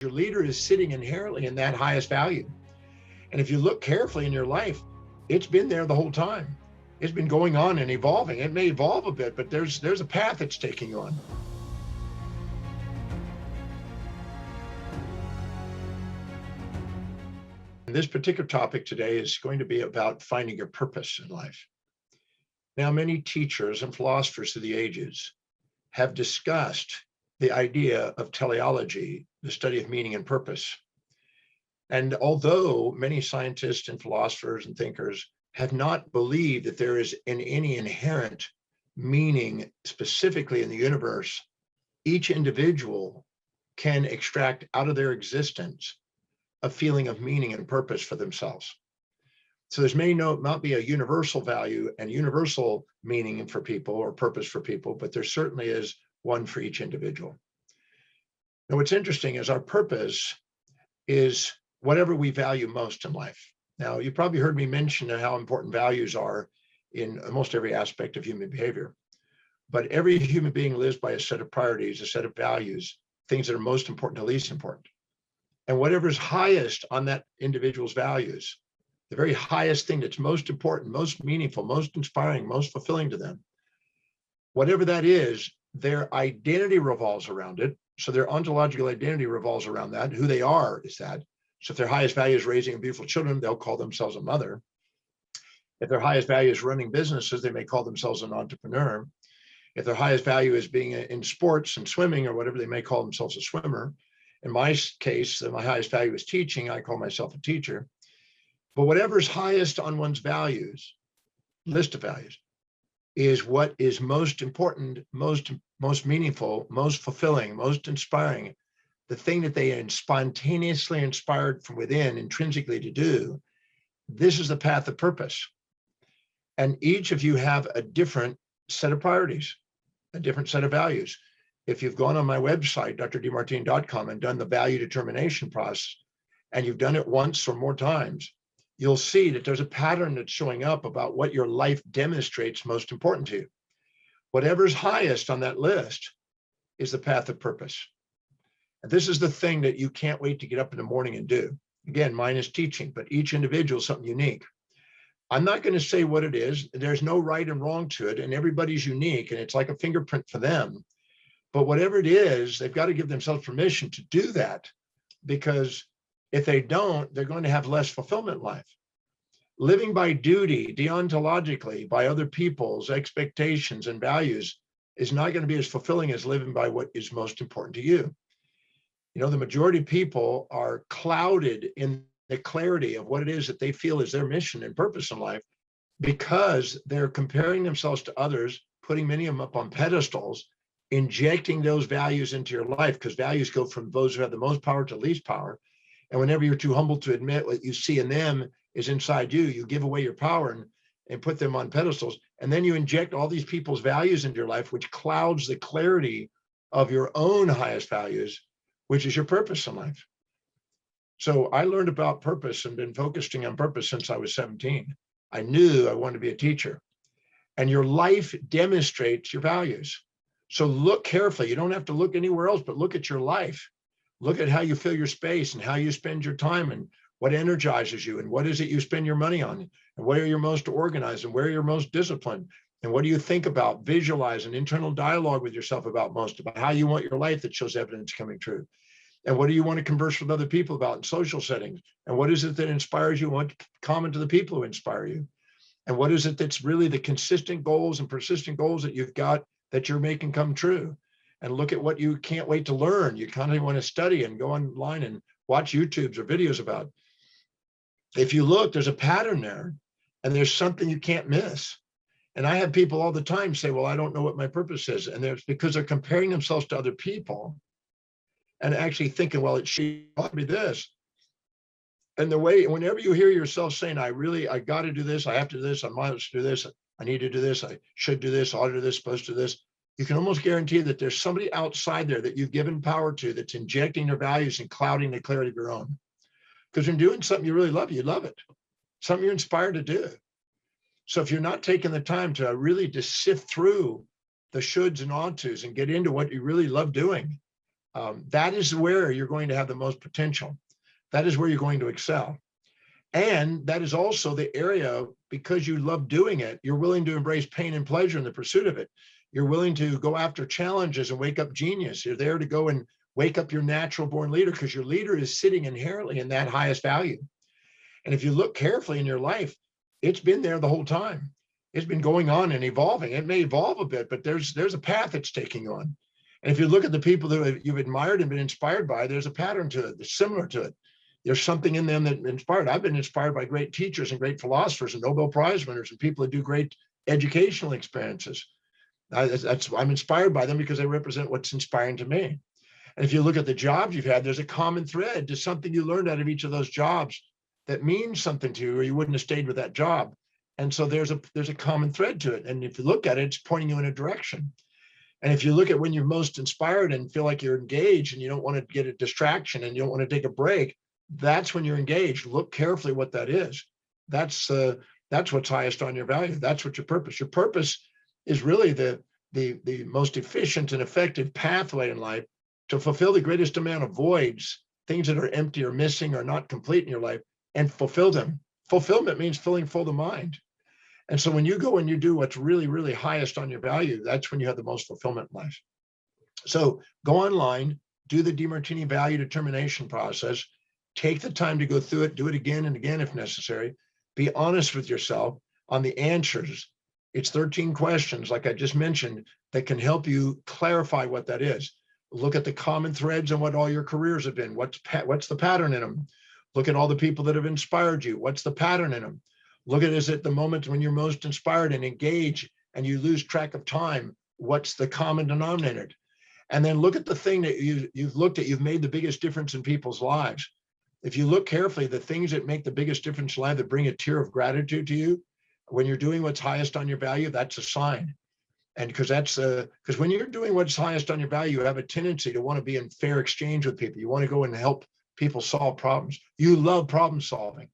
Your leader is sitting inherently in that highest value. And if you look carefully in your life, it's been there the whole time. It's been going on and evolving. It may evolve a bit, but there's a path it's taking you on. And this particular topic today is going to be about finding your purpose in life. Now, many teachers and philosophers through the ages have discussed the idea of teleology, the study of meaning and purpose. And although many scientists and philosophers and thinkers have not believed that there is any inherent meaning specifically in the universe, each individual can extract out of their existence a feeling of meaning and purpose for themselves. So there may not be a universal value and universal meaning for people or purpose for people, but there certainly is one for each individual. Now, what's interesting is our purpose is whatever we value most in life. Now, you probably heard me mention how important values are in almost every aspect of human behavior. But every human being lives by a set of priorities, a set of values, things that are most important to least important. And whatever's highest on that individual's values, the very highest thing that's most important, most meaningful, most inspiring, most fulfilling to them, whatever that is, their identity revolves around it. So their ontological identity revolves around that. Who they are is that. So if their highest value is raising beautiful children, they'll call themselves a mother. If their highest value is running businesses, they may call themselves an entrepreneur. If their highest value is being in sports and swimming or whatever, they may call themselves a swimmer. In my case, my highest value is teaching. I call myself a teacher. But whatever's highest on one's values, list of values, is what is most important, most meaningful, most fulfilling, most inspiring, the thing that they are spontaneously inspired from within, intrinsically to do. This is the path of purpose. And each of you have a different set of priorities, a different set of values. If you've gone on my website, drdemartini.com, and done the value determination process, and you've done it once or more times, you'll see that there's a pattern that's showing up about what your life demonstrates most important to you. Whatever's highest on that list is the path of purpose. And this is the thing that you can't wait to get up in the morning and do. Again, mine is teaching, but each individual is something unique. I'm not going to say what it is. There's no right and wrong to it, and everybody's unique, and it's like a fingerprint for them. But whatever it is, they've got to give themselves permission to do that, because if they don't, they're going to have less fulfillment in life. Living by duty, deontologically, by other people's expectations and values is not going to be as fulfilling as living by what is most important to you. You know, the majority of people are clouded in the clarity of what it is that they feel is their mission and purpose in life, because they're comparing themselves to others, putting many of them up on pedestals, injecting those values into your life, because values go from those who have the most power to least power. And whenever you're too humble to admit what you see in them is inside you, you give away your power and put them on pedestals. And then you inject all these people's values into your life, which clouds the clarity of your own highest values, which is your purpose in life. So I learned about purpose and been focusing on purpose since I was 17. I knew I wanted to be a teacher. And your life demonstrates your values. So look carefully. You don't have to look anywhere else, but look at your life. Look at how you fill your space and how you spend your time and what energizes you and what is it you spend your money on and where you're most organized and where you're most disciplined and what do you think about, visualize, an internal dialogue with yourself about how you want your life that shows evidence coming true. And what do you want to converse with other people about in social settings? And what is it that inspires you? What common to the people who inspire you? And what is it that's really the consistent goals and persistent goals that you've got that you're making come true? And look at what you can't wait to learn. You kind of want to study and go online and watch YouTubes or videos about. If you look, there's a pattern there and there's something you can't miss. And I have people all the time say, well, I don't know what my purpose is. And it's because they're comparing themselves to other people and actually thinking, well, it should be this. And the way, whenever you hear yourself saying, I got to do this, I have to do this, I must do this, I need to do this, I should do this, ought to do this, supposed to do this, you can almost guarantee that there's somebody outside there that you've given power to that's injecting their values and clouding the clarity of your own. Because when doing something you really love, you love it. Something you're inspired to do. So if you're not taking the time to really just sift through the shoulds and ought tos and get into what you really love doing, That is where you're going to have the most potential. That is where you're going to excel. And that is also the area, because you love doing it, you're willing to embrace pain and pleasure in the pursuit of it. You're willing to go after challenges and wake up genius. You're there to go and wake up your natural born leader, because your leader is sitting inherently in that highest value. And if you look carefully in your life, it's been there the whole time. It's been going on and evolving. It may evolve a bit, but there's a path it's taking on. And if you look at the people that you've admired and been inspired by, there's a pattern to it that's similar to it. There's something in them that inspired. I've been inspired by great teachers and great philosophers and Nobel Prize winners and people that do great educational experiences. I'm inspired by them because they represent what's inspiring to me. And if you look at the jobs you've had, there's a common thread to something you learned out of each of those jobs that means something to you, or you wouldn't have stayed with that job. And so there's a common thread to it. And if you look at it, it's pointing you in a direction. And if you look at when you're most inspired and feel like you're engaged and you don't want to get a distraction and you don't want to take a break, that's when you're engaged. Look carefully what that is. That's what's highest on your value. That's what your purpose. Your purpose is really the most efficient and effective pathway in life to fulfill the greatest amount of voids, things that are empty or missing or not complete in your life, and fulfill them. Fulfillment means filling full the mind. And so when you go and you do what's really, really highest on your value, that's when you have the most fulfillment in life. So go online, do the Demartini value determination process, take the time to go through it, do it again and again if necessary. Be honest with yourself on the answers. It's 13 questions, like I just mentioned, that can help you clarify what that is. Look at the common threads and what all your careers have been. What's the pattern in them? Look at all the people that have inspired you. What's the pattern in them? Look at, is it the moment when you're most inspired and engaged and you lose track of time? What's the common denominator? And then look at the thing that you've looked at, you've made the biggest difference in people's lives. If you look carefully, the things that make the biggest difference in life, that bring a tear of gratitude to you, when you're doing what's highest on your value, that's a sign. And because when you're doing what's highest on your value, you have a tendency to want to be in fair exchange with people. You want to go and help people solve problems. You love problem solving.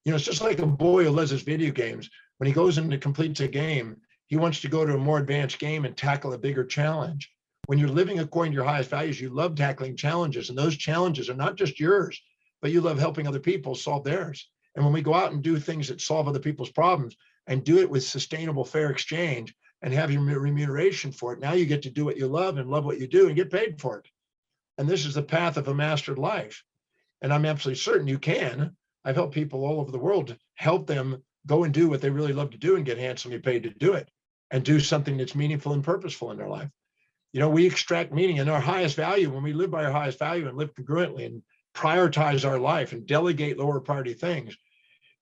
You know, it's just like a boy who loves his video games. When he goes in and completes a game, he wants to go to a more advanced game and tackle a bigger challenge. When you're living according to your highest values, you love tackling challenges. And those challenges are not just yours, but you love helping other people solve theirs. And when we go out and do things that solve other people's problems and do it with sustainable, fair exchange and have your remuneration for it, now you get to do what you love and love what you do and get paid for it. And this is the path of a mastered life. And I'm absolutely certain you can. I've helped people all over the world, help them go and do what they really love to do and get handsomely paid to do it and do something that's meaningful and purposeful in their life. You know, we extract meaning in our highest value. When we live by our highest value and live congruently and prioritize our life and delegate lower priority things,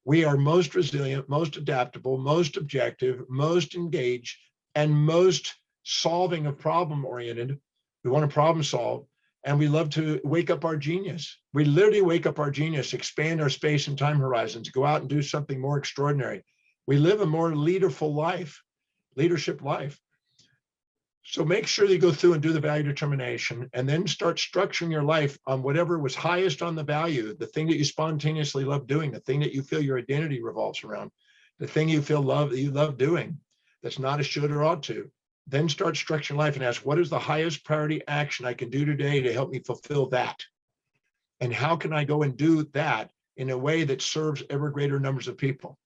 we are most resilient, most adaptable, most objective, most engaged, and most solving of problem oriented. We want to problem solve. And we love to wake up our genius. We literally wake up our genius, expand our space and time horizons, go out and do something more extraordinary. We live a more leaderful life, leadership life. So make sure that you go through and do the value determination and then start structuring your life on whatever was highest on the value, the thing that you spontaneously love doing, the thing that you feel your identity revolves around, the thing you feel you love doing, that's not a should or ought to. Then start structuring life and ask, what is the highest priority action I can do today to help me fulfill that? And how can I go and do that in a way that serves ever greater numbers of people?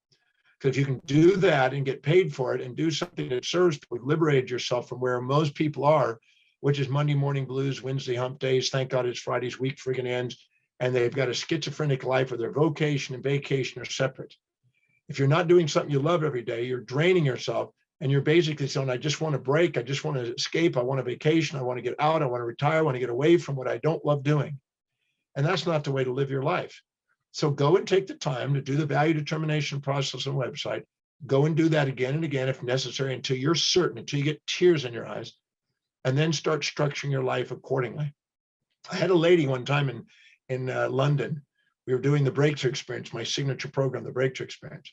Because if you can do that and get paid for it and do something that serves, you've liberated yourself from where most people are, which is Monday morning blues, Wednesday hump days, thank God it's Friday's week friggin' ends, and they've got a schizophrenic life where their vocation and vacation are separate. If you're not doing something you love every day, you're draining yourself. And you're basically saying, I just want to break. I just want to escape. I want a vacation. I want to get out. I want to retire. I want to get away from what I don't love doing. And that's not the way to live your life. So go and take the time to do the value determination process on the website. Go and do that again and again if necessary until you're certain, until you get tears in your eyes, and then start structuring your life accordingly. I had a lady one time in London. We were doing the Breakthrough Experience, my signature program, the Breakthrough Experience.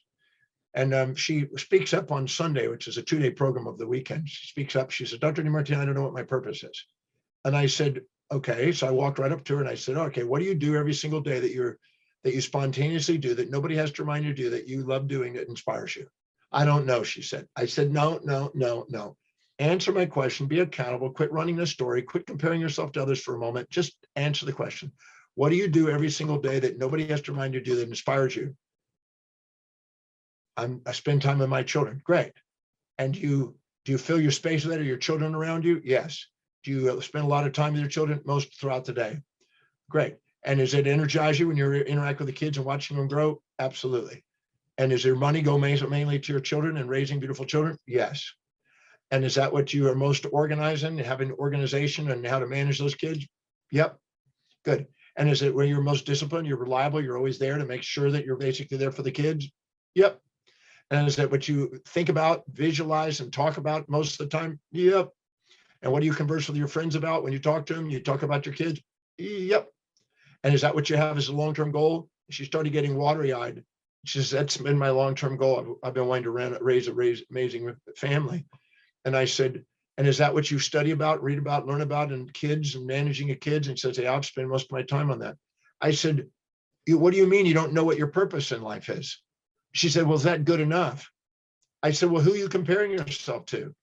And she speaks up on Sunday, which is a 2-day program of the weekend. She speaks up. She said, Dr. Demartini, I don't know what my purpose is. And I said, okay. So I walked right up to her and I said, okay, what do you do every single day that you spontaneously do, that nobody has to remind you to do, that you love doing, that inspires you? I don't know, she said. I said, no. Answer my question, be accountable, quit running the story, quit comparing yourself to others for a moment. Just answer the question. What do you do every single day that nobody has to remind you to do that inspires you? I spend time with my children. Great. And do you fill your space with that? Are your children around you? Yes. Do you spend a lot of time with your children? Most throughout the day. Great. And does it energize you when you interact with the kids and watching them grow? Absolutely. And does your money go mainly to your children and raising beautiful children? Yes. And is that what you are most organizing, having an organization and how to manage those kids? Yep. Good. And is it where you're most disciplined, you're reliable, you're always there to make sure that you're basically there for the kids? Yep. And is that what you think about, visualize, and talk about most of the time? Yep. And what do you converse with your friends about when you talk to them? You talk about your kids? Yep. And is that what you have as a long-term goal? She started getting watery-eyed. She says, that's been my long-term goal. I've been wanting to raise amazing family. And I said, and is that what you study about, read about, learn about in kids and managing a kids? And she says, yeah, I've spent most of my time on that. I said, what do you mean you don't know what your purpose in life is? She said, well, is that good enough? I said, well, who are you comparing yourself to?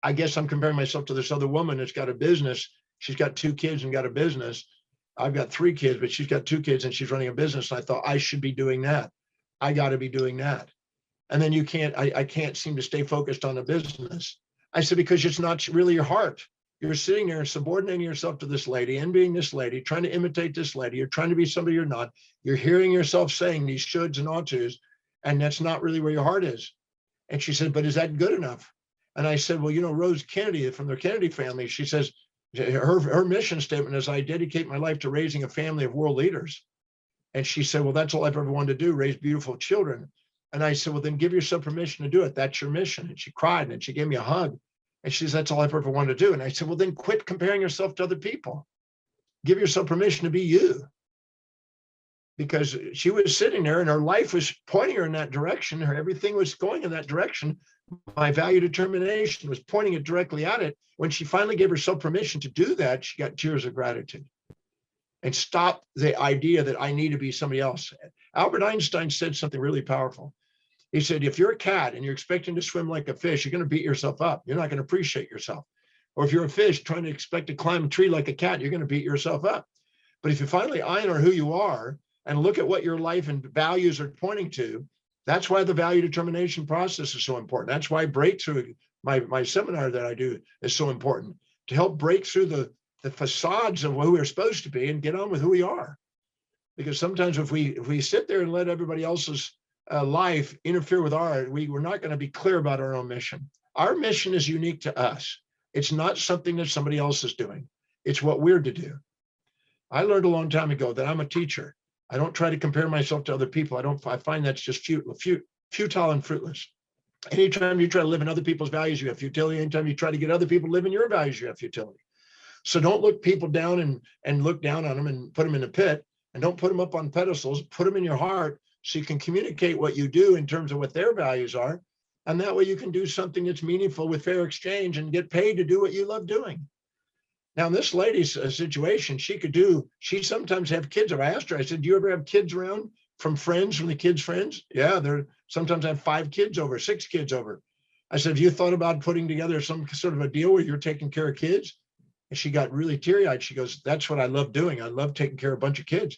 I guess I'm comparing myself to this other woman that's got a business. She's got 2 kids and got a business. I've got 3 kids, but she's got 2 kids and she's running a business. And I thought I should be doing that. I got to be doing that. And then I can't seem to stay focused on the business. I said, because it's not really your heart. You're sitting there and subordinating yourself to this lady, envying this lady, trying to imitate this lady. You're trying to be somebody you're not. You're hearing yourself saying these shoulds and ought tos, and that's not really where your heart is. And she said, but is that good enough? And I said, well, Rose Kennedy from the Kennedy family, she says, her mission statement is, I dedicate my life to raising a family of world leaders. And she said, well, that's all I've ever wanted to do, raise beautiful children. And I said, well, then give yourself permission to do it. That's your mission. And she cried and she gave me a hug. And she says, that's all I've ever wanted to do. And I said, well, then quit comparing yourself to other people. Give yourself permission to be you. Because she was sitting there and her life was pointing her in that direction. Everything was going in that direction. My value determination was pointing it directly at it. When she finally gave herself permission to do that, she got tears of gratitude and stopped the idea that I need to be somebody else. Albert Einstein said something really powerful. He said, if you're a cat and you're expecting to swim like a fish, you're going to beat yourself up. You're not going to appreciate yourself. Or if you're a fish trying to expect to climb a tree like a cat, you're going to beat yourself up. But if you finally honor who you are and look at what your life and values are pointing to, that's why the value determination process is so important. That's why breakthrough, my seminar that I do is so important, to help break through the facades of who we're supposed to be and get on with who we are. Because sometimes if we sit there and let everybody else's life interfere with we're not going to be clear about our own mission. Our mission is unique to us. It's not something that somebody else is doing. It's what we're to do. I learned a long time ago that I'm a teacher. I don't try to compare myself to other people. I find that's just futile and fruitless. Anytime you try to live in other people's values, you have futility. Anytime you try to get other people to live in your values, you have futility. So don't look people down and look down on them and put them in a pit, and don't put them up on pedestals. Put them in your heart so you can communicate what you do in terms of what their values are. And that way you can do something that's meaningful with fair exchange and get paid to do what you love doing. Now, in this lady's situation, she sometimes have kids. I asked her, I said, do you ever have kids around from the kids' friends? Yeah, sometimes I have 5 kids over, 6 kids over. I said, have you thought about putting together some sort of a deal where you're taking care of kids? And she got really teary-eyed. She goes, that's what I love doing. I love taking care of a bunch of kids.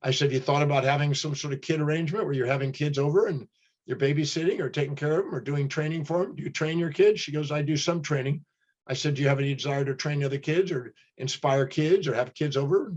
I said, you thought about having some sort of kid arrangement where you're having kids over and you're babysitting or taking care of them or doing training for them? Do you train your kids? She goes, I do some training. I said, do you have any desire to train other kids or inspire kids or have kids over?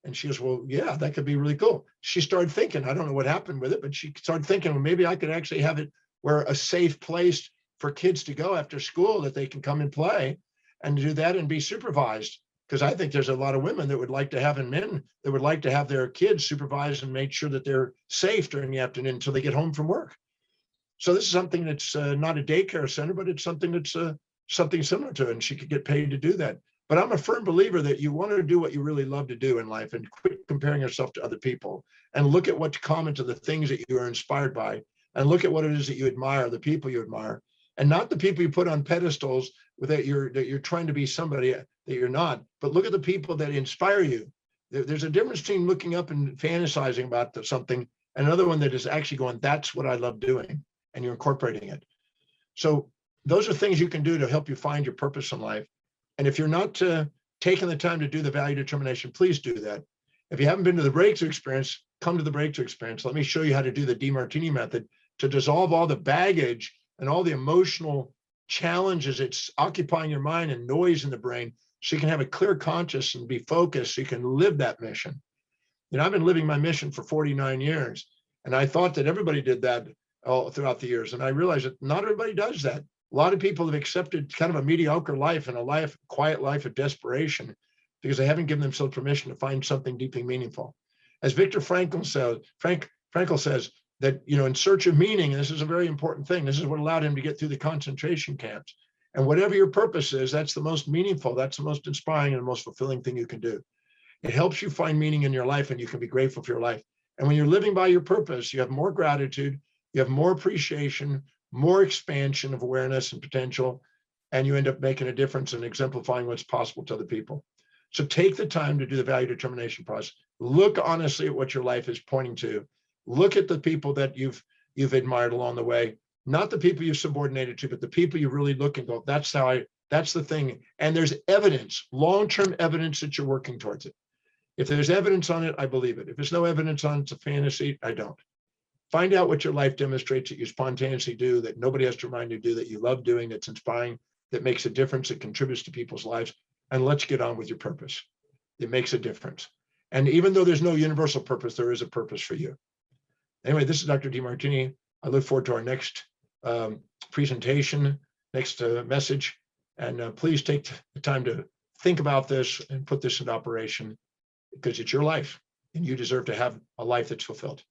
And she goes, well, yeah, that could be really cool. She started thinking, I don't know what happened with it, but she started thinking, well, maybe I could actually have it where a safe place for kids to go after school that they can come and play and do that and be supervised. Because I think there's a lot of women that would like to have, and men that would like to have their kids supervised and make sure that they're safe during the afternoon until they get home from work. So this is something that's not a daycare center, but it's something that's something similar to it, and she could get paid to do that. But I'm a firm believer that you want to do what you really love to do in life and quit comparing yourself to other people and look at what's common to the things that you are inspired by and look at what it is that you admire, the people you admire, and not the people you put on pedestals that you're trying to be somebody that you're not, but look at the people that inspire you. There's a difference between looking up and fantasizing about something and another one that is actually going, that's what I love doing, and you're incorporating it. So those are things you can do to help you find your purpose in life. And if you're not taking the time to do the value determination, please do that. If you haven't been to the breakthrough experience, come to the breakthrough experience. Let me show you how to do the Demartini method to dissolve all the baggage and all the emotional challenges it's occupying your mind and noise in the brain, so you can have a clear conscience and be focused, so you can live that mission. You know, I've been living my mission for 49 years, and I thought that everybody did that all throughout the years. And I realized that not everybody does that. A lot of people have accepted kind of a mediocre life and a quiet life of desperation because they haven't given themselves permission to find something deeply meaningful. As Viktor Frankl says that, you know, in search of meaning, and this is a very important thing, this is what allowed him to get through the concentration camps. And whatever your purpose is, that's the most meaningful, that's the most inspiring and the most fulfilling thing you can do. It helps you find meaning in your life, and you can be grateful for your life. And when you're living by your purpose, you have more gratitude, you have more appreciation, more expansion of awareness and potential, and you end up making a difference and exemplifying what's possible to other people. So take the time to do the value determination process. Look honestly at what your life is pointing to. Look at the people that you've admired along the way, not the people you've subordinated to, but the people you really look and go, that's the thing. And there's evidence, long-term evidence that you're working towards it. If there's evidence on it, I believe it. If there's no evidence on it, it's a fantasy, I don't. Find out what your life demonstrates that you spontaneously do, that nobody has to remind you to do, that you love doing, that's inspiring, that makes a difference, that contributes to people's lives, and let's get on with your purpose. It makes a difference. And even though there's no universal purpose, there is a purpose for you. Anyway, this is Dr. Demartini. I look forward to our next presentation, next message. And please take the time to think about this and put this into operation, because it's your life and you deserve to have a life that's fulfilled.